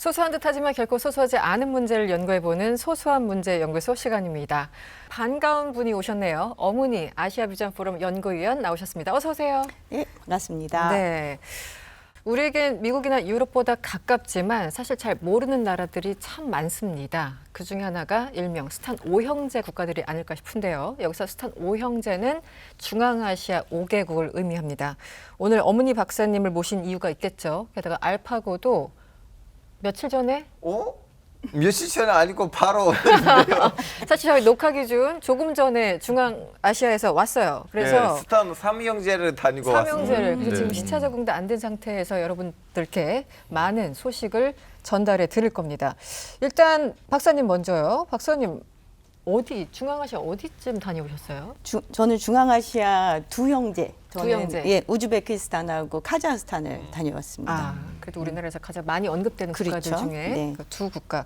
소소한 듯하지만 결코 소소하지 않은 문제를 연구해보는 소소한 문제 연구소 시간입니다. 반가운 분이 오셨네요. 어문희 아시아 비전 포럼 연구위원 나오셨습니다. 어서 오세요. 네, 반갑습니다. 네. 우리에겐 미국이나 유럽보다 가깝지만 사실 잘 모르는 나라들이 참 많습니다. 그중에 하나가 일명 스탄 5형제 국가들이 아닐까 싶은데요. 여기서 스탄 5형제는 중앙아시아 5개국을 의미합니다. 오늘 어문희 박사님을 모신 이유가 있겠죠. 게다가 알파고도 며칠 전에 며칠 전에 아니고 바로 사실 저희 녹화 기준 조금 전에 중앙아시아에서 왔어요. 그래서 스탄 삼형제를 다니고 삼형제를 그래서 왔습니다. 지금 시차 적응도 안 된 상태에서 여러분들께 많은 소식을 전달해 드릴 겁니다. 일단 박사님 먼저요. 박사님 중앙아시아 어디쯤 다녀오셨어요? 저는 중앙아시아 두 형제. 두 형제. 예, 우즈베키스탄하고 카자흐스탄을 다녀왔습니다. 그래도 우리나라에서 가장 많이 언급되는 국가들 그렇죠. 중에 네. 그 두 국가.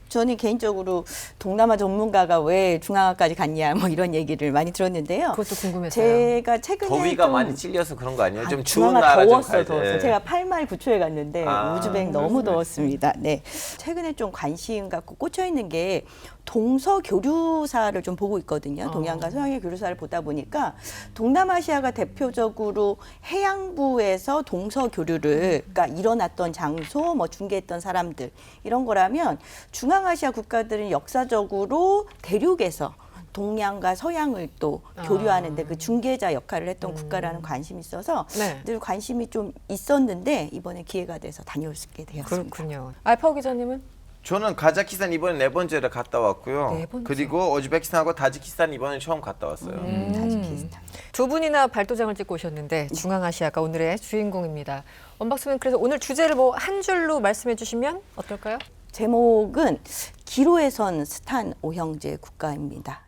저는 개인적으로 동남아 전문가가 왜 중앙아까지 갔냐 뭐 이런 얘기를 많이 들었는데요. 그것도 궁금했어요. 제가 최근에 더위가 좀 많이 찔려서 그런 거 아니에요? 좀 추운 중앙아 나라 좀 더웠어요. 가야지. 제가 8말 9초에 갔는데 우즈벡 너무 더웠습니다. 네. 최근에 좀 관심 갖고 꽂혀 있는 게 동서 교류사를 좀 보고 있거든요. 동양과 서양의 교류사를 보다 보니까 동남아시아가 대표적으로 해양부에서 동서 교류를 그러니까 일어났던 장소, 뭐 중개했던 사람들 이런 거라면 중앙아시아 국가들은 역사적으로 대륙에서 동양과 서양을 또 교류하는데 그 중개자 역할을 했던 국가라는 관심이 있어서 네. 늘 관심이 좀 있었는데 이번에 기회가 돼서 다녀올 수 있게 되었습니다. 그렇군요. 알파고 기자님은? 저는 카자흐스탄 이번에 4번째를 갔다 왔고요. 4번째? 그리고 우즈베키스탄하고 타지키스탄 이번에 처음 갔다 왔어요. 타지키스탄. 두 분이나 발도장을 찍고 오셨는데 중앙아시아가 오늘의 주인공입니다. 원 박사님 그래서 오늘 주제를 뭐 한 줄로 말씀해 주시면 어떨까요? 제목은 기로에 선 스탄 5형제 국가입니다.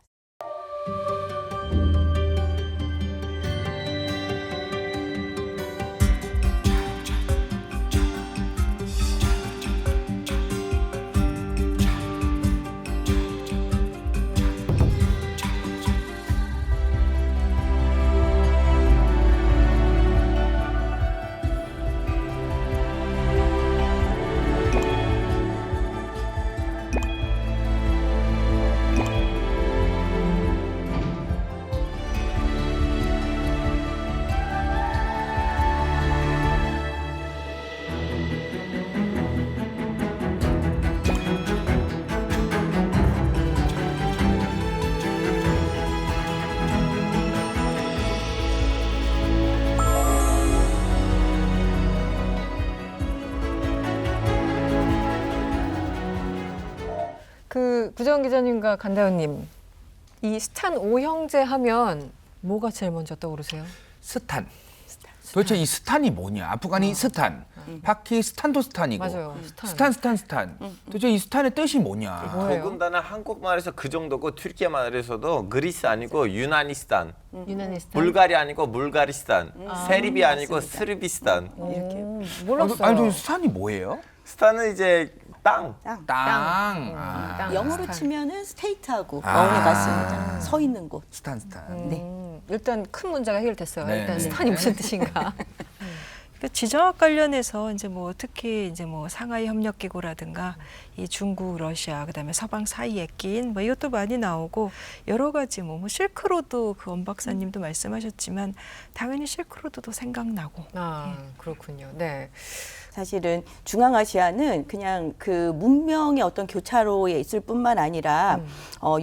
그 구정 기자님과 간다현님, 이 스탄 5형제 하면 뭐가 제일 먼저 떠오르세요? 스탄. 도대체 이 스탄이 뭐냐? 아프가니스탄, 파키스탄도 스탄이고. 맞아요. 스탄. 도대체 이 스탄의 뜻이 뭐냐? 뭐예요? 더군다나 한국말에서 그 정도고 튀르키예 말에서도 그리스 아니고 유나니스탄, 유나니스탄. 불가리아 아니고 불가리스탄, 세르비 아니고 스르비스탄. 이렇게 몰랐어요. 아니, 스탄이 뭐예요? 스탄은 이제 땅. 땅. 영어로 스탄. 치면은 스테이트하고 어울려 같습니다. 서 있는 곳. 스탄. 일단 큰 문제가 해결됐어요. 네. 일단 스탄이 무슨 뜻인가? 그 지정학 관련해서 이제 뭐 특히 이제 뭐 상하이 협력기구라든가 이 중국, 러시아, 그다음에 서방 사이에 낀 뭐 이것도 많이 나오고 여러 가지 뭐 실크로드 그 원 박사님도 말씀하셨지만 당연히 실크로드도 생각나고. 그렇군요. 네. 사실은 중앙아시아는 그냥 그 문명의 어떤 교차로에 있을 뿐만 아니라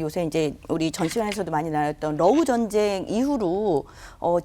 요새 이제 우리 전 시간에서도 많이 나눴던 러우 전쟁 이후로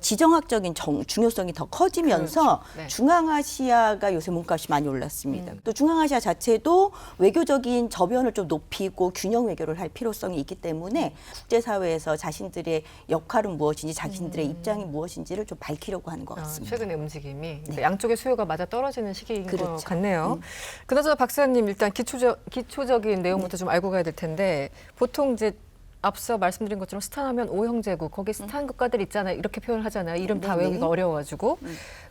지정학적인 중요성이 더 커지면서 그렇죠. 네. 중앙아시아가 요새 몸값이 많이 올랐습니다. 또 중앙아시아 자체도 외교적인 저변을 좀 높이고 균형 외교를 할 필요성이 있기 때문에 국제사회에서 자신들의 역할은 무엇인지 자신들의 입장이 무엇인지를 좀 밝히려고 하는 것 같습니다. 최근의 움직임이 그러니까 양쪽의 수요가 맞아 떨어지는 시기인 것 그렇죠. 같네요. 그나저나 박사님 일단 기초적인 내용부터 좀 알고 가야 될 텐데 보통 이제 앞서 말씀드린 것처럼 스탄하면 5형제국 거기 스탄 국가들 있잖아요. 이렇게 표현을 하잖아요. 이름 다 네네. 외우기가 어려워가지고.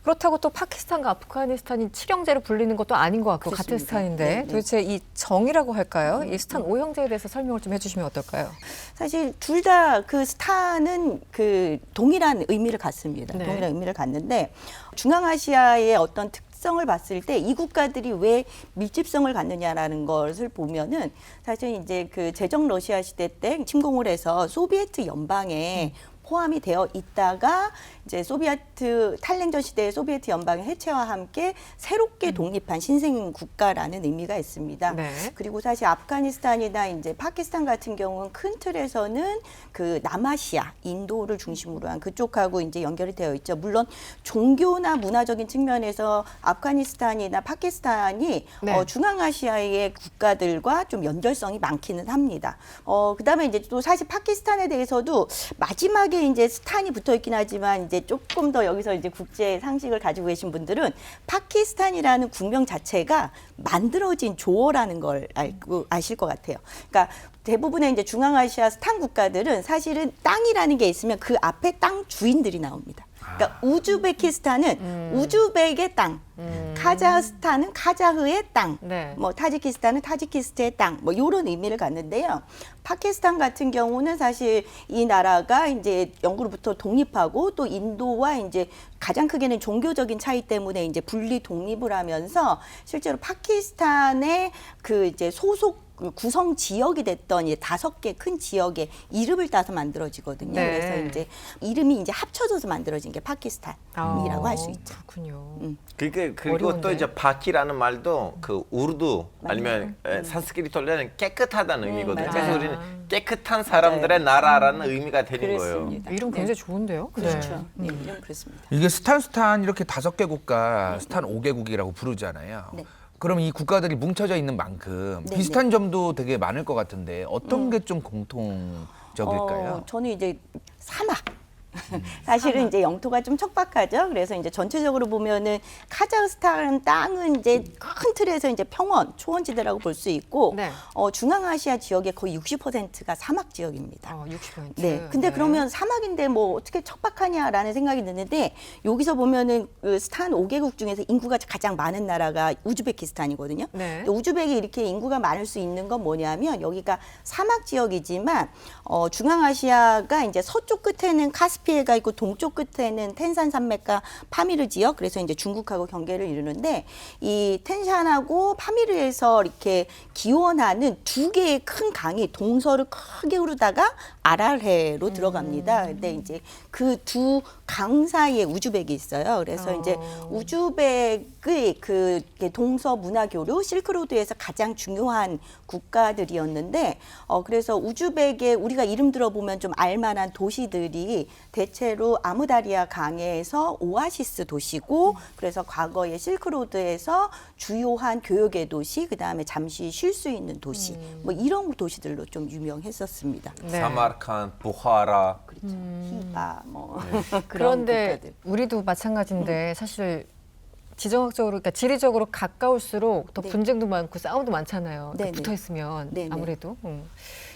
그렇다고 또 파키스탄과 아프가니스탄이 7형제로 불리는 것도 아닌 것 같고 같은 그렇습니다. 스탄인데 네네. 도대체 이 정이라고 할까요? 이 스탄 5형제에 대해서 설명을 좀 해주시면 어떨까요? 사실 둘 다 그 스탄은 그 동일한 의미를 갖습니다. 네. 동일한 의미를 갖는데 중앙아시아의 어떤 특성을 봤을 때 이 국가들이 왜 밀집성을 갖느냐라는 것을 보면은 사실 이제 그 제정 러시아 시대 때 침공을 해서 소비에트 연방에 포함이 되어 있다가 이제 소비에트 탈냉전 시대의 소비에트 연방의 해체와 함께 새롭게 독립한 신생 국가라는 의미가 있습니다. 네. 그리고 사실 아프가니스탄이나 이제 파키스탄 같은 경우는 큰 틀에서는 그 남아시아, 인도를 중심으로 한 그쪽하고 이제 연결이 되어 있죠. 물론 종교나 문화적인 측면에서 아프가니스탄이나 파키스탄이 네. 중앙아시아의 국가들과 좀 연결성이 많기는 합니다. 그다음에 이제 또 사실 파키스탄에 대해서도 마지막에 이제 스탄이 붙어 있긴 하지만 이제 조금 더 여기서 이제 국제 상식을 가지고 계신 분들은 파키스탄이라는 국명 자체가 만들어진 조어라는 걸 알고 아실 것 같아요. 그러니까 대부분의 이제 중앙아시아 스탄 국가들은 사실은 땅이라는 게 있으면 그 앞에 땅 주인들이 나옵니다. 그러니까 우즈베키스탄은 우즈벡의 땅, 카자흐스탄은 카자흐의 땅, 네. 뭐 타지키스탄은 타지키스탄의 땅, 뭐 이런 의미를 갖는데요. 파키스탄 같은 경우는 사실 이 나라가 이제 영국으로부터 독립하고 또 인도와 이제 가장 크게는 종교적인 차이 때문에 이제 분리 독립을 하면서 실제로 파키스탄의 그 이제 소속 그 구성 지역이 됐던 이 5개 큰 지역의 이름을 따서 만들어지거든요. 네. 그래서 이제 이름이 이제 합쳐져서 만들어진 게 파키스탄이라고 할 수 있죠. 그렇군요. 그리고 어려운데. 또 이제 바키라는 말도 그 우르두 아니면 산스크리트어는 깨끗하다는 의미거든요. 맞아요. 그래서 우리는 깨끗한 사람들의 나라라는 의미가 되는 거예요. 그렇습니다. 이름 굉장히 좋은데요? 그렇죠. 네. 네, 이름 그렇습니다. 이게 스탄 이렇게 5개 국가, 스탄 5개국이라고 부르잖아요. 네. 그럼 이 국가들이 뭉쳐져 있는 만큼 네, 비슷한 점도 되게 많을 것 같은데 어떤 게 좀 공통적일까요? 저는 이제 사막. 사실은 이제 영토가 좀 척박하죠. 그래서 이제 전체적으로 보면은 카자흐스탄 땅은 이제 큰 틀에서 이제 평원, 초원지대라고 볼 수 있고, 네. 중앙아시아 지역의 거의 60%가 사막 지역입니다. 60%. 네. 근데 그러면 사막인데 뭐 어떻게 척박하냐라는 생각이 드는데 여기서 보면은 그 스탄 5개국 중에서 인구가 가장 많은 나라가 우즈베키스탄이거든요. 네. 근데 우즈벡이 이렇게 인구가 많을 수 있는 건 뭐냐면 여기가 사막 지역이지만 중앙아시아가 이제 서쪽 끝에는 카스피해가 있고 동쪽 끝에는 텐산 산맥과 파미르 지역, 그래서 이제 중국하고 경계를 이루는데 이 텐산하고 파미르에서 이렇게 기원하는 2개의 큰 강이 동서를 크게 흐르다가 아랄해로 들어갑니다. 근데 이제 그 두 강 사이에 우즈벡이 있어요. 그래서 이제 우즈벡의 그 동서 문화 교류 실크로드에서 가장 중요한 국가들이었는데 그래서 우즈벡의 우리가 이름 들어보면 좀 알만한 도시들이 대체로 아무다리아 강에서 오아시스 도시고 그래서 과거에 실크로드에서 주요한 교역의 도시, 그다음에 잠시 쉴 수 있는 도시, 뭐 이런 도시들로 좀 유명했었습니다. 네. 사마르칸, 부하라. 그렇죠. 히바 뭐 그런 그런데 국가들. 우리도 마찬가지인데 사실 지정학적으로, 그러니까 지리적으로 가까울수록 더 네. 분쟁도 많고 싸움도 많잖아요. 네, 네. 붙어 있으면 네, 네. 아무래도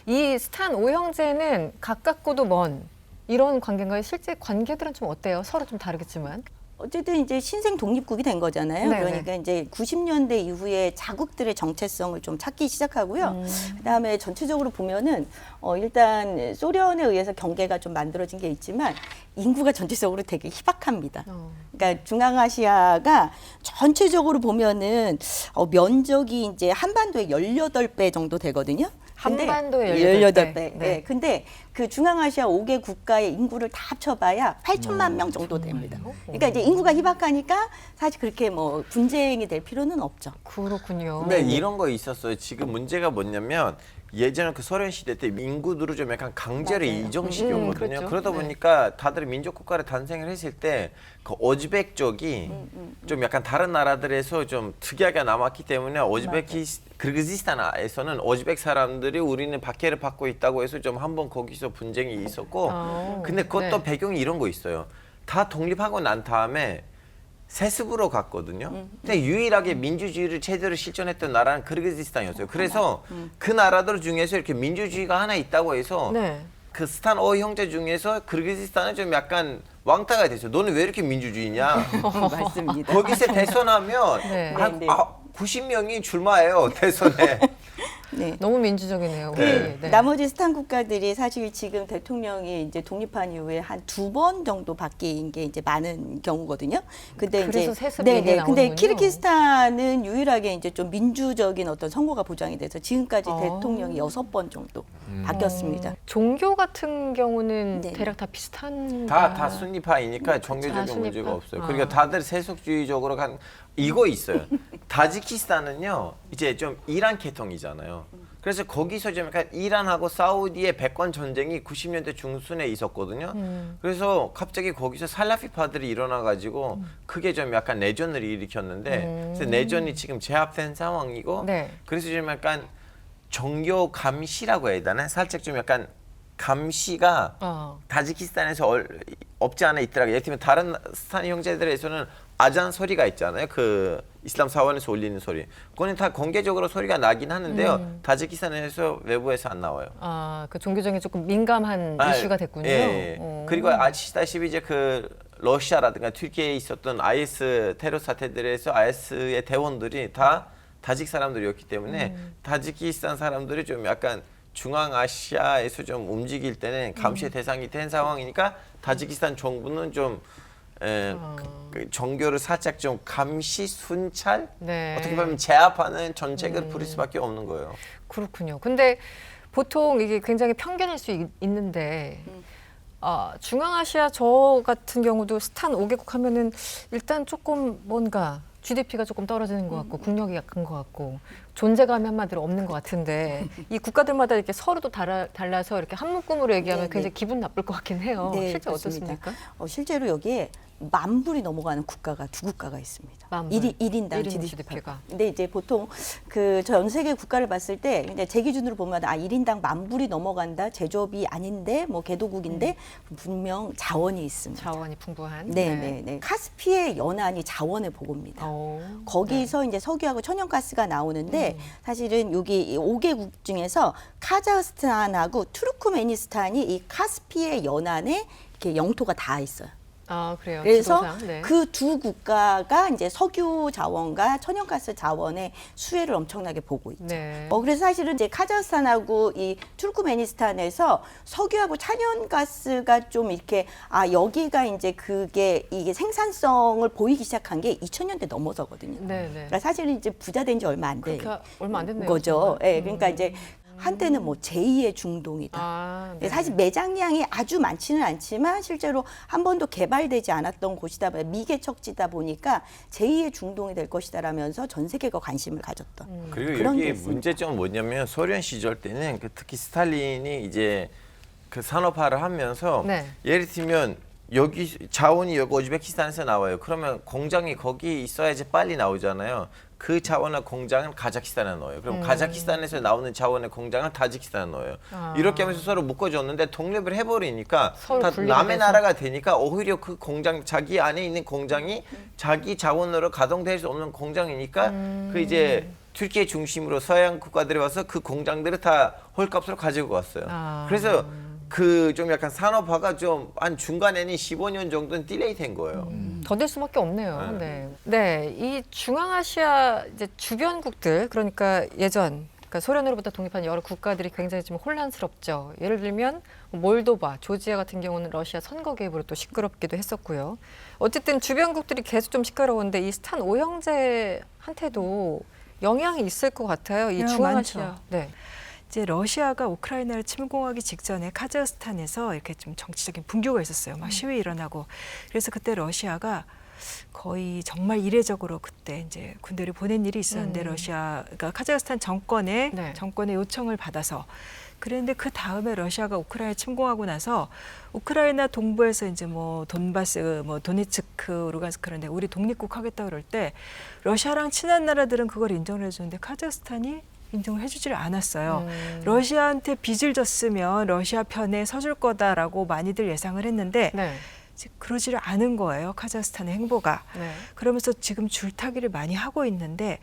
이 스탄 5형제는 가깝고도 먼 이런 관계인가요? 실제 관계들은 좀 어때요? 서로 좀 다르겠지만. 어쨌든 이제 신생 독립국이 된 거잖아요. 네네. 그러니까 이제 90년대 이후에 자국들의 정체성을 좀 찾기 시작하고요. 그다음에 전체적으로 보면은 일단 소련에 의해서 경계가 좀 만들어진 게 있지만 인구가 전체적으로 되게 희박합니다. 그러니까 중앙아시아가 전체적으로 보면은 면적이 이제 한반도의 18배 정도 되거든요. 근데 한반도의 18배. 18배. 네. 네. 근데 그 중앙아시아 5개 국가의 인구를 다 합쳐봐야 8천만 명 정도 됩니다. 그러니까 이제 인구가 희박하니까 사실 그렇게 뭐 분쟁이 될 필요는 없죠. 그렇군요. 근데 이런 거 있었어요. 지금 문제가 뭐냐면 예전에 그 소련 시대 때 인구들을 좀 약간 강제로 맞아요. 이정시켰거든요. 그렇죠. 그러다 네. 보니까 다들 민족 국가를 탄생을 했을 때 그 오즈벡 쪽이 좀 약간 다른 나라들에서 좀 특이하게 남았기 때문에 그르기스탄에서는 오즈벡 사람들이 우리는 박해를 받고 있다고 해서 좀 한번 거기서 분쟁이 있었고 근데 그것도 네. 배경이 이런 거 있어요. 다 독립하고 난 다음에 세습으로 갔거든요. 근데 유일하게 민주주의를 제대로 실천했던 나라는 그르기스탄이었어요. 그래서 그 나라들 중에서 이렇게 민주주의가 하나 있다고 해서 네. 그 스탄 5형제 중에서 그르기스탄은 좀 약간 왕따가 됐어요. 너는 왜 이렇게 민주주의냐? 맞습니다. 거기서 대선하면 네. 한 네. 90명이 출마해요 대선에. 네. 너무 민주적이네요. 우리. 네. 네. 나머지 스탄 국가들이 사실 지금 대통령이 이제 독립한 이후에 한 2번 정도 바뀐 게 이제 많은 경우거든요. 근데 그래서 이제 세습이 이게 근데 나오는군요. 키르기스탄은 유일하게 이제 좀 민주적인 어떤 선거가 보장이 돼서 지금까지 대통령이 6번 정도 바뀌었습니다. 종교 같은 경우는 네. 대략 다 비슷한 다 순위파이니까 종교적인 순위파? 문제가 없어요. 아. 그러니까 다들 세속주의적으로 간 이거 있어요. 타지키스탄은요 이제 좀 이란 계통이잖아요. 그래서 거기서 좀 약간 이란하고 사우디의 백권 전쟁이 90년대 중순에 있었거든요. 그래서 갑자기 거기서 살라피파들이 일어나가지고 그게 좀 약간 내전을 일으켰는데 그래서 내전이 지금 제압된 상황이고 네. 그래서 좀 약간 종교 감시라고 해야 되나? 살짝 좀 약간 감시가 타지키스탄에서 없지 않아 있더라고요. 예를 들면 다른 스탄 형제들에서는 아잔 소리가 있잖아요. 그 이슬람 사원에서 올리는 소리. 그거는 다 공개적으로 소리가 나긴 하는데요. 타지키스탄에서 외부에서 안 나와요. 그 종교적인 조금 민감한 이슈가 됐군요. 예. 그리고 아시다시피 이제 그 러시아라든가 튀르키예에 있었던 IS 테러 사태들에서 IS의 대원들이 다 타직 사람들이었기 때문에 타지키스탄 사람들이 좀 약간 중앙아시아에서 좀 움직일 때는 감시의 대상이 된 상황이니까 타지키스탄 정부는 좀 그 종교를 살짝 좀 감시 순찰 네. 어떻게 보면 제압하는 정책을 부릴 수밖에 없는 거예요. 그렇군요. 근데 보통 이게 굉장히 편견일 수 있는데 중앙아시아 저 같은 경우도 스탄 5개국 하면은 일단 조금 뭔가 GDP가 조금 떨어지는 것 같고 국력이 약한 것 같고 존재감이 한마디로 없는 것 같은데 이 국가들마다 이렇게 서로도 달라서 이렇게 한 묶음으로 얘기하면 네, 네. 굉장히 기분 나쁠 것 같긴 해요. 네, 실제 그렇습니다. 어떻습니까? 실제로 여기에 10,000불이 넘어가는 국가가 2국가가 있습니다. 10,000불. 1인당 일인 GDP가. GDP가. 근데 이제 보통 그 전 세계 국가를 봤을 때 이제 제 기준으로 보면 1인당 10,000불이 넘어간다. 제조업이 아닌데 뭐 개도국인데 분명 자원이 있습니다. 자원이 풍부한. 네. 카스피의 연안이 자원의 보고입니다. 거기서 이제 석유하고 천연가스가 나오는데 사실은 여기 5개국 중에서 카자흐스탄하고 투르크메니스탄이 이 카스피의 연안에 이렇게 영토가 다 있어요. 그래요. 그래서 지도상. 네. 그 두 국가가 이제 석유 자원과 천연가스 자원의 수혜를 엄청나게 보고 있죠. 네. 그래서 사실은 이제 카자흐스탄하고 이 투르크메니스탄에서 석유하고 천연가스가 좀 이렇게 여기가 이제 이게 생산성을 보이기 시작한 게 2000년대 넘어서거든요. 네. 그러니까 사실은 이제 부자 된 지 얼마 안 된 그렇게 얼마 안 됐네요. 거죠. 정말. 예, 그러니까 이제 한때는 뭐 제2의 중동이다. 네. 사실 매장량이 아주 많지는 않지만 실제로 한 번도 개발되지 않았던 곳이다 보니까 미개척지다 보니까 제2의 중동이 될 것이다라면서 전 세계가 관심을 가졌던 그리고 그런 게 여기 있습니다. 문제점은 뭐냐면 소련 시절 때는 특히 스탈린이 이제 그 산업화를 하면서 네. 예를 들면 여기 자원이 여기 우즈베키스탄에서 나와요. 그러면 공장이 거기 있어야지 빨리 나오잖아요. 그 자원의 공장은 카자흐스탄에 넣어요. 그럼 카자흐스탄에서 나오는 자원의 공장은 타지키스탄에 넣어요. 이렇게 하면서 서로 묶어줬는데 독립을 해버리니까 서로 다 분리가 남의 돼서. 나라가 되니까 오히려 그 공장 자기 안에 있는 공장이 자기 자원으로 가동될 수 없는 공장이니까 그 이제 튀르키예 중심으로 서양 국가들이 와서 그 공장들을 다 홀값으로 가지고 왔어요. 그래서 그 좀 약간 산업화가 좀 한 중간에는 15년 정도는 딜레이 된 거예요. 더 될 수밖에 없네요. 네, 이 중앙아시아 이제 주변국들 그러니까 그러니까 소련으로부터 독립한 여러 국가들이 굉장히 좀 혼란스럽죠. 예를 들면 몰도바, 조지아 같은 경우는 러시아 선거 개입으로 또 시끄럽기도 했었고요. 어쨌든 주변국들이 계속 좀 시끄러운데 이 스탄 5형제한테도 영향이 있을 것 같아요. 이 영향 중앙아시아. 많죠. 네. 이제 러시아가 우크라이나를 침공하기 직전에 카자흐스탄에서 이렇게 좀 정치적인 분규가 있었어요. 막 시위 일어나고. 그래서 그때 러시아가 거의 정말 이례적으로 그때 이제 군대를 보낸 일이 있었는데 러시아가 카자흐스탄 정권의 요청을 받아서 그랬는데 그 다음에 러시아가 우크라이나 침공하고 나서 우크라이나 동부에서 이제 뭐 돈바스, 뭐 도네츠크, 루간스크 그런데 우리 독립국 하겠다 그럴 때 러시아랑 친한 나라들은 그걸 인정을 해주는데 카자흐스탄이 인정을 해주지를 않았어요. 러시아한테 빚을 졌으면 러시아 편에 서줄 거다라고 많이들 예상을 했는데 그러지를 않은 거예요. 카자흐스탄의 행보가. 그러면서 지금 줄타기를 많이 하고 있는데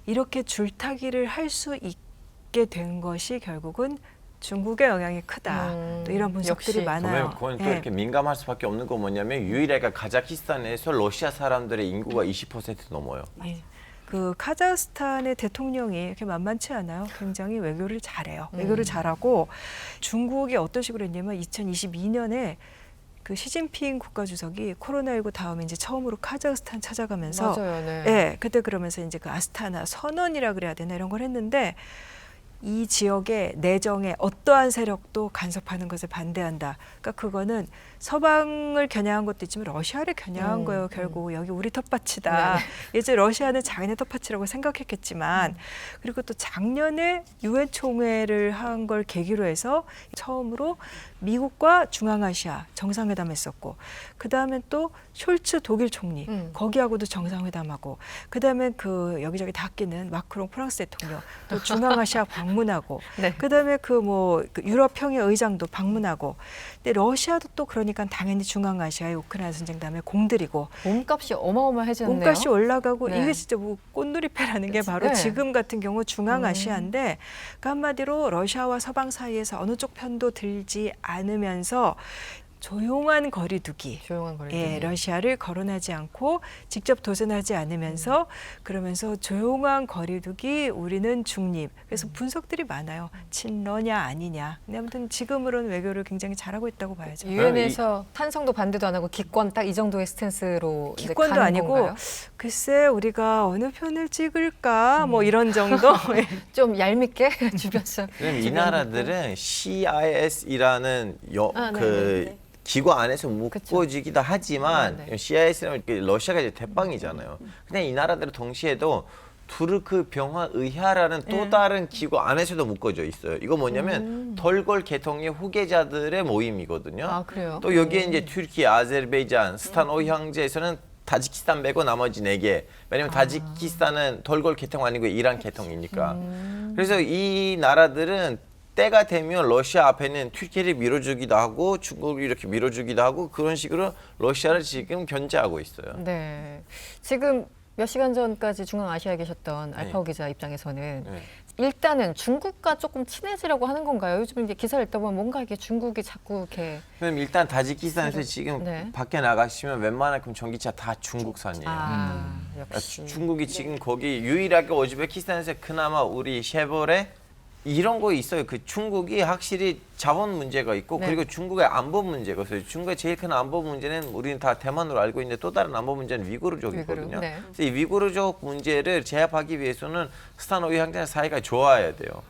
이렇게 줄타기를 할 수 있게 된 것이 결국은 중국의 영향이 크다. 또 이런 분석들이 역시. 많아요. 그건 또 이렇게 민감할 수밖에 없는 건 뭐냐면 유일하게 카자흐스탄에서 러시아 사람들의 인구가 20% 넘어요. 그 카자흐스탄의 대통령이 이렇게 만만치 않아요. 굉장히 외교를 잘해요. 외교를 잘하고 중국이 어떤 식으로 했냐면 2022년에 그 시진핑 국가주석이 코로나19 다음에 이제 처음으로 카자흐스탄 찾아가면서 맞아요. 네. 예, 그때 그러면서 이제 그 아스타나 선언이라 그래야 되나 이런 걸 했는데 이 지역의 내정에 어떠한 세력도 간섭하는 것을 반대한다. 그러니까 그거는 서방을 겨냥한 것도 있지만 러시아를 겨냥한 거예요. 결국 여기 우리 텃밭이다. 이제 러시아는 자기네 텃밭이라고 생각했겠지만 그리고 또 작년에 유엔 총회를 한 걸 계기로 해서 처음으로 미국과 중앙아시아 정상회담 했었고 그다음에 또 숄츠 독일 총리 거기하고도 정상회담하고 그다음에 그 여기저기 다 끼는 마크롱 프랑스 대통령 또 중앙아시아 방문하고 네. 그다음에 그 유럽 평의 의장도 방문하고 근데 러시아도 또 그러니까 당연히 중앙아시아의 우크라이나 전쟁 다음에 공들이고 몸값이 어마어마해졌네요. 몸값이 올라가고 네. 이게 진짜 뭐 꽃놀이패라는 게 바로 네. 지금 같은 경우 중앙아시아인데 그러니까 한마디로 러시아와 서방 사이에서 어느 쪽 편도 들지 않으면서 조용한 거리두기. 조용한 거리. 예, 러시아를 거론하지 않고 직접 도전하지 않으면서 그러면서 조용한 거리두기 우리는 중립. 그래서 분석들이 많아요. 친러냐 아니냐. 근데 아무튼 지금으로는 외교를 굉장히 잘하고 있다고 봐야죠. 유엔에서 찬성도 반대도 안 하고 기권 딱 이 정도의 스탠스로 이제 기권도 가는 아니고 건가요? 글쎄 우리가 어느 편을 찍을까 뭐 이런 정도. 예. 좀 얄밉게 주변 사람. 그럼 이 나라들은 CIS이라는 네. 기구 안에서 묶어지기도 하지만 네. CIS라면 러시아가 이제 대빵이잖아요. 근데 이 나라들은 동시에도 투르크 병화 의회라는 또 다른 기구 안에서도 묶어져 있어요. 이거 뭐냐면 덜골 계통의 후계자들의 모임이거든요. 아, 그래요? 또 여기에 이제 튀르키, 아제르바이잔, 스탄 5형제에서는 타지키스탄 빼고 나머지 4개. 왜냐면 타지키스탄은 덜골 계통 아니고 이란 계통이니까. 그래서 이 나라들은 때가 되면 러시아 앞에는 튀르키를 밀어주기도 하고 중국을 이렇게 밀어주기도 하고 그런 식으로 러시아를 지금 견제하고 있어요. 네. 지금 몇 시간 전까지 중앙아시아에 계셨던 알파오 기자 입장에서는 네. 일단은 중국과 조금 친해지려고 하는 건가요? 요즘 이제 기사를 읽다 보면 뭔가 이게 중국이 자꾸 이렇게 그럼 일단 타지키스탄에서 지금 네. 밖에 나가시면 웬만큼 전기차 다 중국산이에요. 역시 중국이 지금 거기 유일하게 오즈베키스탄에서 그나마 우리 쉐보레 이런 거 있어요. 그 중국이 확실히 자원 문제가 있고 네. 그리고 중국의 안보 문제가 있어요. 중국의 제일 큰 안보 문제는 우리는 다 대만으로 알고 있는데 또 다른 안보 문제는 위구르족이거든요. 위구르, 네. 그래서 이 위구르족 문제를 제압하기 위해서는 스탄 오이 형제 사이가 좋아야 돼요.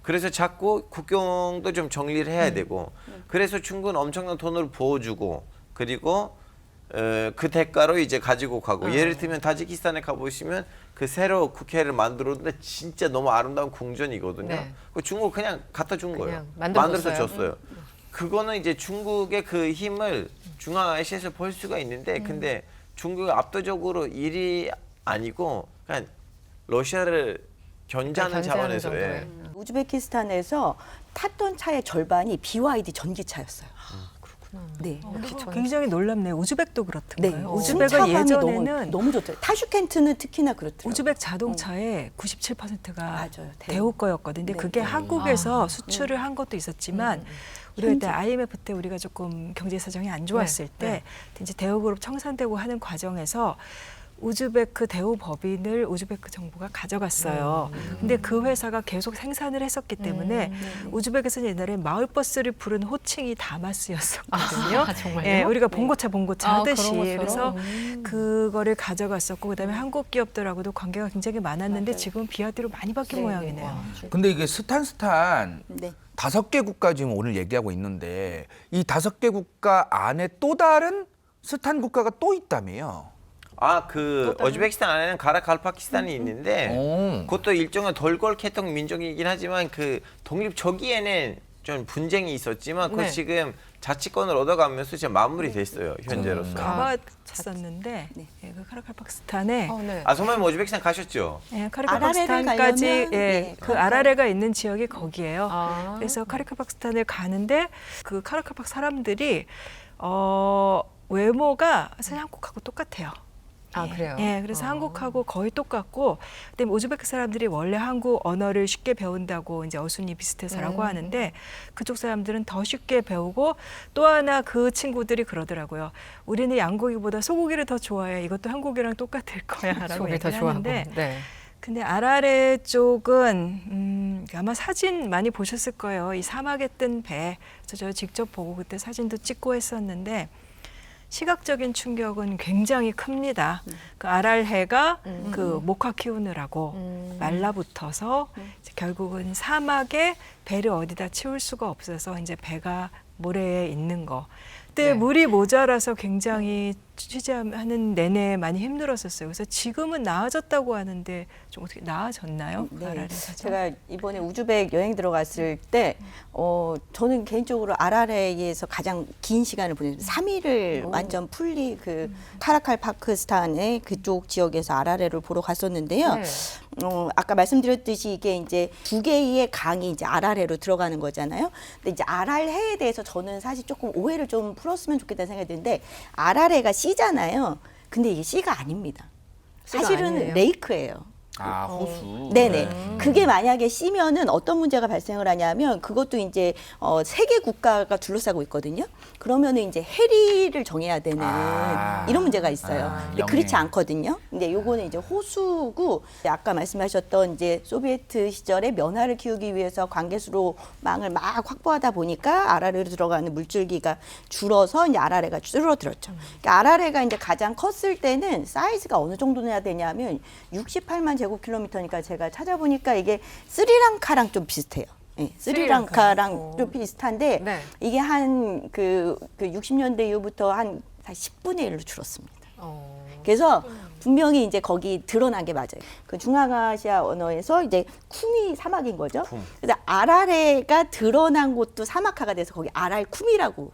그래서 자꾸 국경도 좀 정리를 해야 되고 그래서 중국은 엄청난 돈을 부어주고 그리고 그 대가로 이제 가지고 가고 예를 들면 타지키스탄에 가보시면 그 새로 국회를 만들었는데 진짜 너무 아름다운 궁전이거든요. 네. 그 중국 그냥 갖다 준 거예요. 그냥 만들어서 만들어줬어요. 줬어요. 그거는 이제 중국의 그 힘을 중앙아시아에서 볼 수가 있는데 근데 중국이 압도적으로 일이 아니고 그냥 러시아를 견제하는 견제하는 차원에서 정도의. 우즈베키스탄에서 탔던 차의 절반이 BYD 전기차였어요. 네. 굉장히 놀랍네요. 우즈벡도 네. 그렇던가요? 우즈벡은 승차감이 예전에는 너무 좋더라고요. 타슈켄트는 특히나 그렇더라고요. 우즈벡 자동차의 97%가 맞아요. 대우 거였거든요. 근데 네. 그게 한국에서 수출을 한 것도 있었지만 우리가 그때 IMF 때 우리가 조금 경제 사정이 안 좋았을 때 이제 대우그룹 청산되고 하는 과정에서 우즈베크 대우 법인을 우즈베크 정부가 가져갔어요. 근데 그 회사가 계속 생산을 했었기 때문에 우즈벡에서는 옛날에 마을버스를 부른 호칭이 다마스였었거든요. 아, 정말요? 예, 우리가 봉고차 하듯이 그런 그래서 것처럼? 그거를 가져갔었고 그다음에 한국 기업들하고도 관계가 굉장히 많았는데 지금 비아디로 많이 바뀐 모양이네요. 근데 이게 스탄 네. 5개 국가 지금 오늘 얘기하고 있는데 이 5개 국가 안에 또 다른 스탄 국가가 또 있다며요. 그 오즈베키스탄 안에는 가라칼파키스탄이 있는데 그것도 일종의 덜골 계통 민족이긴 하지만 그 독립 초기에는 좀 분쟁이 있었지만 그거 네. 지금 자치권을 얻어가면서 지금 마무리됐어요 현재로서. 가봤었는데 예, 그 카라칼파키스탄에 네. 선배님 오즈베키스탄 가셨죠? 예, 아라레를 카리카박스탄까지 가려면, 예, 네, 그 아라레가 있는 지역이 거기예요. 아. 그래서 카리카박스탄을 가는데 그 카라카박 사람들이 외모가 사실 한국하고 똑같아요. 아, 그래요? 예, 그래서 한국하고 거의 똑같고, 근데 우즈베크 사람들이 원래 한국 언어를 쉽게 배운다고 이제 어순이 비슷해서라고 하는데 그쪽 사람들은 더 쉽게 배우고 또 하나 그 친구들이 그러더라고요. 우리는 양고기보다 소고기를 더 좋아해. 이것도 한국이랑 똑같을 거야라고 소고기 더 얘기를 좋아하고. 하는데 네. 근데 아라레 쪽은 아마 사진 많이 보셨을 거예요. 이 사막에 뜬 배. 그래서 저 직접 보고 그때 사진도 찍고 했었는데 시각적인 충격은 굉장히 큽니다. 그 아랄해가 그 목화 키우느라고 말라붙어서 이제 결국은 사막에 배를 어디다 치울 수가 없어서 이제 배가 모래에 있는 거. 그때 네. 물이 모자라서 굉장히 취재하는 내내 많이 힘들었었어요. 그래서 지금은 나아졌다고 하는데 좀 어떻게 나아졌나요? 네. 아라레 사정? 제가 이번에 우즈벡 여행 들어갔을 때, 저는 개인적으로 아라레에서 가장 긴 시간을 보냈어요. 3일을 완전 풀리 그 카라칼 파크스탄의 그쪽 지역에서 아라레를 보러 갔었는데요. 네. 아까 말씀드렸듯이 이게 이제 두 개의 강이 이제 아라레로 들어가는 거잖아요. 근데 이제 아랄해에 대해서 저는 사실 조금 오해를 좀 풀었으면 좋겠다는 생각이 드는데, 아라레가 C잖아요. 근데 이게 C가 아닙니다. C가 사실은 아니에요? 레이크예요. 아, 호수. 네네. 그게 만약에 C면은 어떤 문제가 발생을 하냐면, 그것도 이제 세 개 국가가 둘러싸고 있거든요. 그러면은 이제 해리를 정해야 되는 이런 문제가 있어요. 근데 그렇지 않거든요. 근데 요거는 이제 호수고, 아까 말씀하셨던 이제 소비에트 시절에 면화를 키우기 위해서 관계수로망을 막 확보하다 보니까 아라레로 들어가는 물줄기가 줄어서 이제 아라레가 줄어들었죠. 그러니까 아라레가 이제 가장 컸을 때는 사이즈가 어느 정도나 되냐면 68만 제곱킬로미터니까 제가 찾아보니까 이게 스리랑카랑 좀 비슷해요. 네, 스리랑카랑 좀 비슷한데 네. 이게 한 그 60년대 이후부터 한 10분의 1로 줄었습니다. 그래서 분명히 이제 거기 드러난 게 맞아요. 그 중앙아시아 언어에서 이제 쿰이 사막인 거죠. 그래서 아라레가 드러난 곳도 사막화가 돼서 거기 아랄쿰이라고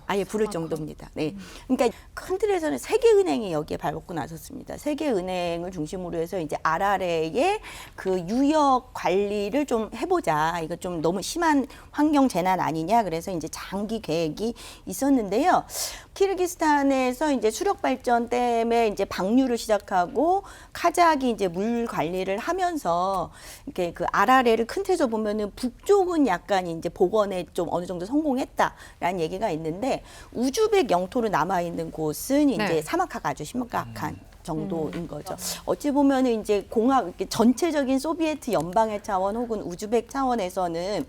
아예 부를 정도입니다. 네. 그러니까 큰 틀에서는 세계은행이 여기에 발벗고 나섰습니다. 세계은행을 중심으로 해서 이제 아라레의 그 유역 관리를 좀 해보자. 이거 좀 너무 심한 환경 재난 아니냐. 그래서 이제 장기 계획이 있었는데요. 키르기스탄에서 이제 수력 발전 때문에 이제 방류를 시작하고 카자흐이 이제 물 관리를 하면서 이렇게 그 아라레를 큰 틀에서 보면은 북쪽은 약간 이제 복원에 좀 어느 정도 성공했다라는 얘기가 있는데, 우즈벡 영토로 남아 있는 곳은 이제 네. 사막화가 아주 심각한 정도인 거죠. 어찌 보면은 이제 이렇게 전체적인 소비에트 연방의 차원 혹은 우즈벡 차원에서는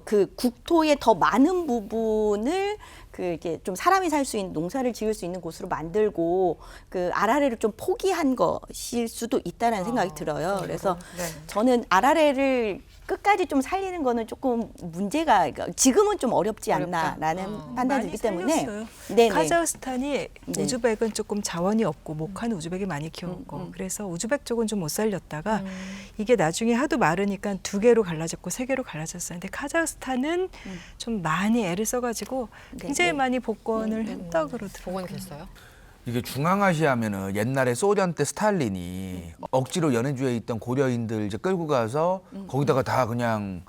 그 국토의 더 많은 부분을 이렇게 좀 사람이 살 수 있는, 농사를 지을 수 있는 곳으로 만들고 그 아라레를 좀 포기한 것일 수도 있다라는 생각이 들어요. 그래서 네. 저는 아라레를 끝까지 좀 살리는 거는 조금 문제가, 그러니까 지금은 좀 어렵지 않나라는 판단이 들기 때문에. 살렸어요. 네네. 카자흐스탄이 네. 우즈벡은 조금 자원이 없고 목화는 우즈벡이 많이 키웠고 그래서 우즈벡 쪽은 좀 못 살렸다가 이게 나중에 하도 마르니까 두 개로 갈라졌고 세 개로 갈라졌어요. 근데 카자흐스탄은 좀 많이 애를 써가지고 네, 굉장히 네. 많이 복권을 했다 그러더라고요. 복원이 됐어요? 이게 중앙아시아면은 옛날에 소련 때 스탈린이 억지로 연해주에 있던 고려인들 이제 끌고 가서 거기다가 다 그냥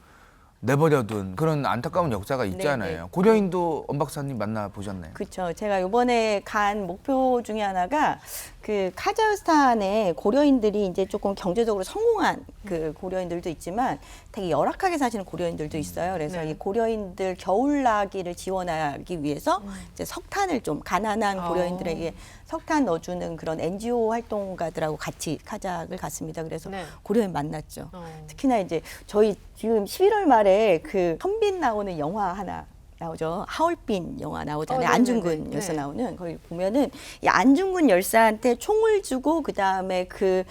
내버려둔 그런 안타까운 역사가 있잖아요. 네. 고려인도 엄 박사님 만나 보셨나요? 그렇죠. 제가 이번에 간 목표 중에 하나가 그 카자흐스탄의 고려인들이 이제 조금 경제적으로 성공한 그 고려인들도 있지만 되게 열악하게 사시는 고려인들도 있어요. 그래서 네. 이 고려인들 겨울나기를 지원하기 위해서 이제 석탄을 좀 가난한 고려인들에게 석탄 넣어주는 그런 NGO 활동가들하고 같이 카자흐를 갔습니다. 그래서 네. 고려인 만났죠. 특히나 이제 저희 지금 11월 말에 그 현빈 나오는 영화 하나 나오죠. 하얼빈 영화 나오잖아요. 네네네. 안중근 열사 네. 나오는, 거기 보면은 이 안중근 열사한테 총을 주고 그다음에 그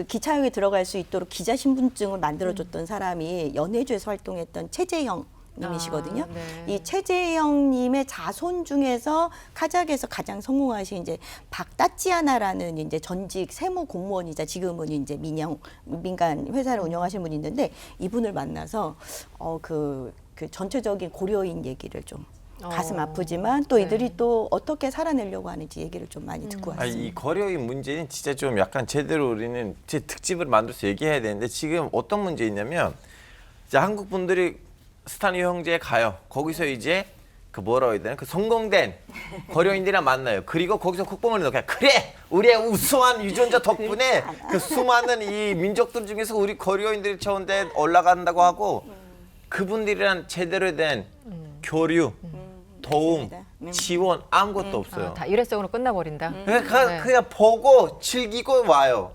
기차역에 들어갈 수 있도록 기자 신분증을 만들어줬던 사람이 연해주에서 활동했던 최재형 님이시거든요. 아, 네. 이 최재형님의 자손 중에서 카자흐에서 가장 성공하신 이제 박다찌아나라는 이제 전직 세무 공무원이자 지금은 이제 민간 회사를 운영하시는 분이 있는데, 이분을 만나서 그 전체적인 고려인 얘기를 좀 가슴 아프지만 또 네. 이들이 또 어떻게 살아내려고 하는지 얘기를 좀 많이 듣고 아니, 왔습니다. 이 거래의 문제는 진짜 좀 약간 제대로 우리는 제 특집을 만들어서 얘기해야 되는데, 지금 어떤 문제 있냐면 이제 한국 분들이 스탄리 형제에 가요. 거기서 이제 그 뭐라고 해야 되나? 그 성공된 고려인들이랑 만나요. 그리고 거기서 국뽕을 넣게 그래 우리의 우수한 유전자 덕분에 그 수많은 이 민족들 중에서 우리 고려인들이 좋은 데 올라간다고 하고 그분들이랑 제대로 된 교류, 도움, 지원 아무것도 없어요. 다 일회성으로 끝나버린다. 그냥 보고 즐기고 와요.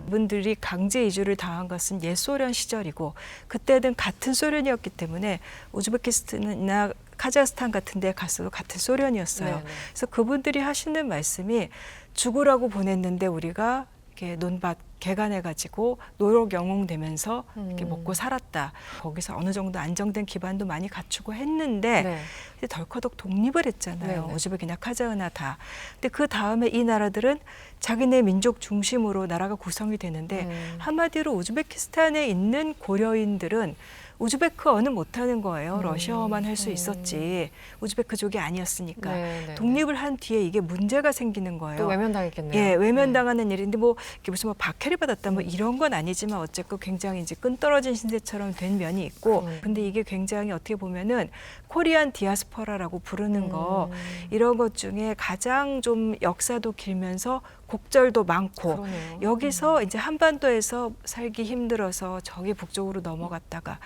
분들이 강제 이주를 당한 것은 옛 소련 시절이고 그때는 같은 소련이었기 때문에 우즈베키스탄이나 카자흐스탄 같은 데 갔어도 같은 소련이었어요. 네네. 그래서 그분들이 하시는 말씀이 죽으라고 보냈는데 우리가 이렇게 논밭 개간해가지고 노력 영웅되면서 이렇게 먹고 살았다. 거기서 어느 정도 안정된 기반도 많이 갖추고 했는데 네. 근데 덜커덕 독립을 했잖아요. 네네. 우즈벡이나 카자흐나 다. 근데 그 다음에 이 나라들은 자기네 민족 중심으로 나라가 구성이 되는데 한마디로 우즈베키스탄에 있는 고려인들은 우즈베크어는 못하는 거예요. 러시아어만 할 수 있었지. 우즈베크족이 아니었으니까. 네네. 독립을 한 뒤에 이게 문제가 생기는 거예요. 또 외면당했겠네요. 예, 외면당하는 일인데 뭐 이게 무슨 뭐 박해를 받았다 뭐 이런 건 아니지만 어쨌건 굉장히 이제 끈떨어진 신세처럼 된 면이 있고 근데 이게 굉장히 어떻게 보면은 코리안 디아스포라라고 부르는 거 이런 것 중에 가장 좀 역사도 길면서 곡절도 많고 그러네요. 여기서 이제 한반도에서 살기 힘들어서 저기 북쪽으로 넘어갔다가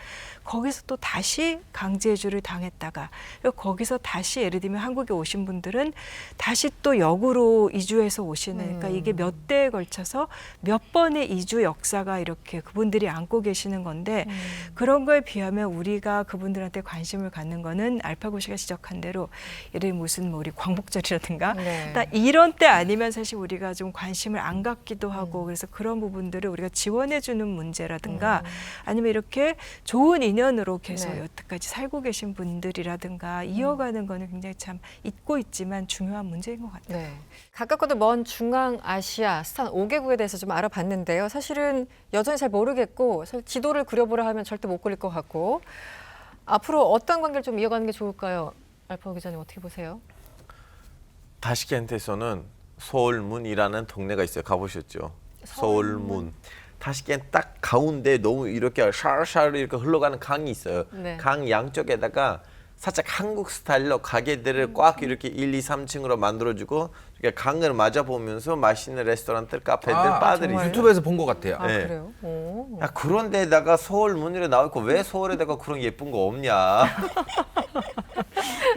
거기서 또 다시 강제주를 당했다가 그리고 거기서 다시 예를 들면 한국에 오신 분들은 다시 또 역으로 이주해서 오시는 그러니까 이게 몇 대에 걸쳐서 몇 번의 이주 역사가 이렇게 그분들이 안고 계시는 건데 그런 거에 비하면 우리가 그분들한테 관심을 갖는 거는 알파고 씨가 지적한 대로 예를 들면 무슨 뭐 우리 광복절이라든가 네. 딱 이런 때 아니면 사실 우리가 좀 관심을 안 갖기도 하고 그래서 그런 부분들을 우리가 지원해 주는 문제라든가 아니면 이렇게 좋은 인연으로 계속 네. 여태까지 살고 계신 분들이라든가 이어가는 거는 굉장히 참 잊고 있지만 중요한 문제인 것 같아요. 네. 가깝고도 먼 중앙아시아 스탄 5개국에 대해서 좀 알아봤는데요. 사실은 여전히 잘 모르겠고 사실 지도를 그려보라 하면 절대 못 그릴 것 같고 앞으로 어떤 관계를 좀 이어가는 게 좋을까요? 알파고 기자님 어떻게 보세요? 타시켄트에서는 서울문이라는 동네가 있어요. 가보셨죠? 서울문. 타시켄트 딱 가운데 너무 이렇게 샤르샤르 이렇게 흘러가는 강이 있어요. 네. 강 양쪽에다가 살짝 한국 스타일로 가게들을 꽉 이렇게 1, 2, 3층으로 만들어주고 이렇게 강을 맞아 보면서 맛있는 레스토랑들, 카페들, 바들이 있어요. 유튜브에서 본 것 같아요. 아, 네. 그래요? 오. 야, 그런 데다가 서울문이라 나오고 왜 서울에다가 그런 예쁜 거 없냐.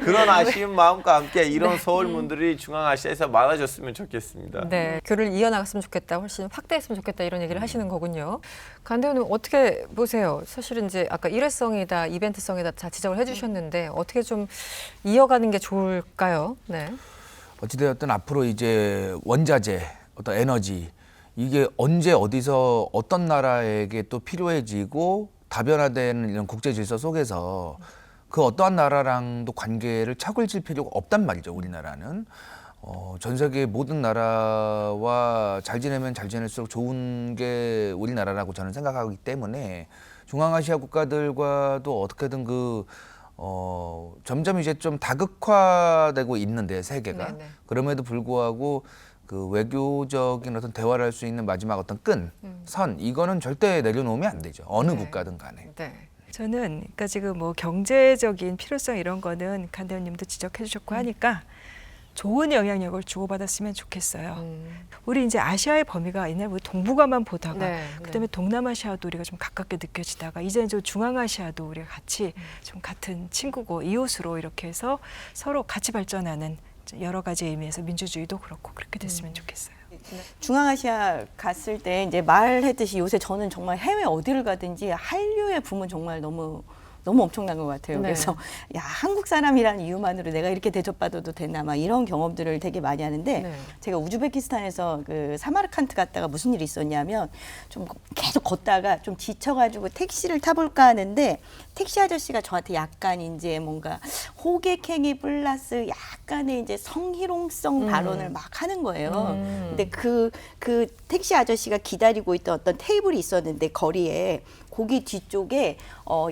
그런 아쉬운 마음과 함께 이런 서울문들이 중앙아시아에서 많아졌으면 좋겠습니다. 네, 교류를 이어나갔으면 좋겠다, 훨씬 확대했으면 좋겠다 이런 얘기를 하시는 거군요. 간대원님 어떻게 보세요? 사실은 이제 아까 일회성이다, 이벤트성이다 다 지적을 해주셨는데 어떻게 좀 이어가는 게 좋을까요? 네. 어찌되었든 앞으로 이제 원자재, 어떤 에너지 이게 언제 어디서 어떤 나라에게 또 필요해지고 다변화되는 이런 국제 질서 속에서 그 어떠한 나라랑도 관계를 척을 질 필요가 없단 말이죠. 우리나라는 전 세계 모든 나라와 잘 지내면 잘 지낼수록 좋은 게 우리나라라고 저는 생각하기 때문에 중앙아시아 국가들과도 어떻게든 점점 이제 좀 다극화되고 있는데 세계가 네네. 그럼에도 불구하고 그 외교적인 어떤 대화를 할 수 있는 마지막 어떤 선 이거는 절대 내려놓으면 안 되죠. 어느 네. 국가든 간에. 네. 저는 그러니까 지금 뭐 경제적인 필요성 이런 거는 간대원님도 지적해 주셨고 하니까 좋은 영향력을 주고받았으면 좋겠어요. 우리 이제 아시아의 범위가 옛날 우리 동북아만 보다가 네, 그다음에 동남아시아도 우리가 좀 가깝게 느껴지다가 이제는 좀 중앙아시아도 우리가 같이 좀 같은 친구고 이웃으로 이렇게 해서 서로 같이 발전하는 여러 가지 의미에서 민주주의도 그렇고 그렇게 됐으면 좋겠어요. 중앙아시아 갔을 때 이제 말했듯이 요새 저는 정말 해외 어디를 가든지 한류의 붐은 정말 너무 엄청난 것 같아요. 네. 그래서 야 한국 사람이라는 이유만으로 내가 이렇게 대접받아도 되나 막 이런 경험들을 되게 많이 하는데 네. 제가 우즈베키스탄에서 그 사마르칸트 갔다가 무슨 일이 있었냐면 좀 계속 걷다가 좀 지쳐가지고 택시를 타볼까 하는데 택시 아저씨가 저한테 약간 이제 뭔가 호객행위 플러스 약간의 이제 성희롱성 발언을 막 하는 거예요. 근데 그 택시 아저씨가 기다리고 있던 어떤 테이블이 있었는데 거리에 고기 뒤쪽에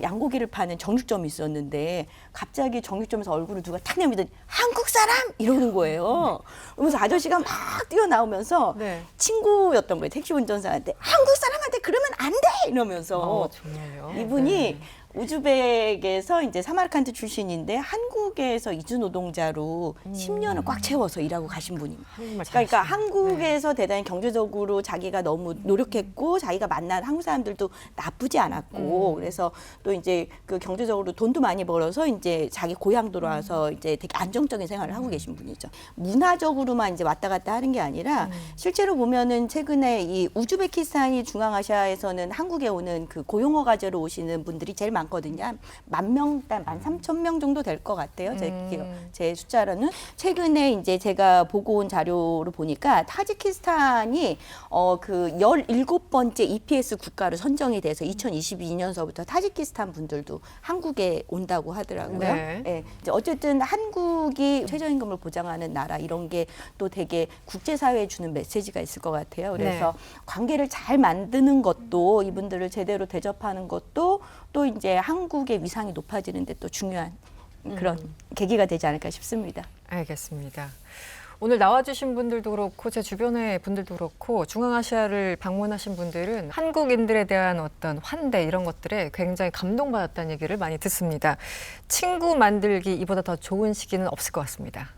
양고기를 파는 정육점이 있었는데 갑자기 정육점에서 얼굴을 누가 탁 내밀더니 한국 사람 이러는 거예요. 그러면서 아저씨가 막 뛰어나오면서 네. 친구였던 거예요. 택시 운전사한테 한국 사람한테 그러면 안 돼 이러면서 정말요? 이분이 네. 우즈벡에서 이제 사마르칸드 출신인데 한국에서 이주 노동자로 10년을 꽉 채워서 일하고 가신 분입니다. 한국말 그러니까 잘하시네. 한국에서 대단히 경제적으로 자기가 너무 노력했고 자기가 만난 한국 사람들도 나쁘지 않았고 그래서 또 이제 그 경제적으로 돈도 많이 벌어서 이제 자기 고향 돌아와서 이제 되게 안정적인 생활을 하고 계신 분이죠. 문화적으로만 이제 왔다 갔다 하는 게 아니라 실제로 보면은 최근에 이 우즈베키스탄이 중앙아시아에서는 한국에 오는 그 고용어 가제로 오시는 분들이 제일 많거든요. 한 10,000명, 13,000명 정도 될 것 같아요. 제 숫자로는. 최근에 이제 제가 보고 온 자료로 보니까 타지키스탄이 그 17번째 EPS 국가로 선정이 돼서 2022년서부터 타지키스탄 분들도 한국에 온다고 하더라고요. 네. 예, 이제 어쨌든 한국이 최저임금을 보장하는 나라 이런 게 또 되게 국제사회에 주는 메시지가 있을 것 같아요. 그래서 관계를 잘 만드는 것도 이분들을 제대로 대접하는 것도 또 이제 한국의 위상이 높아지는 데 또 중요한 그런 계기가 되지 않을까 싶습니다. 알겠습니다. 오늘 나와주신 분들도 그렇고 제 주변의 분들도 그렇고 중앙아시아를 방문하신 분들은 한국인들에 대한 어떤 환대 이런 것들에 굉장히 감동받았다는 얘기를 많이 듣습니다. 친구 만들기 이보다 더 좋은 시기는 없을 것 같습니다.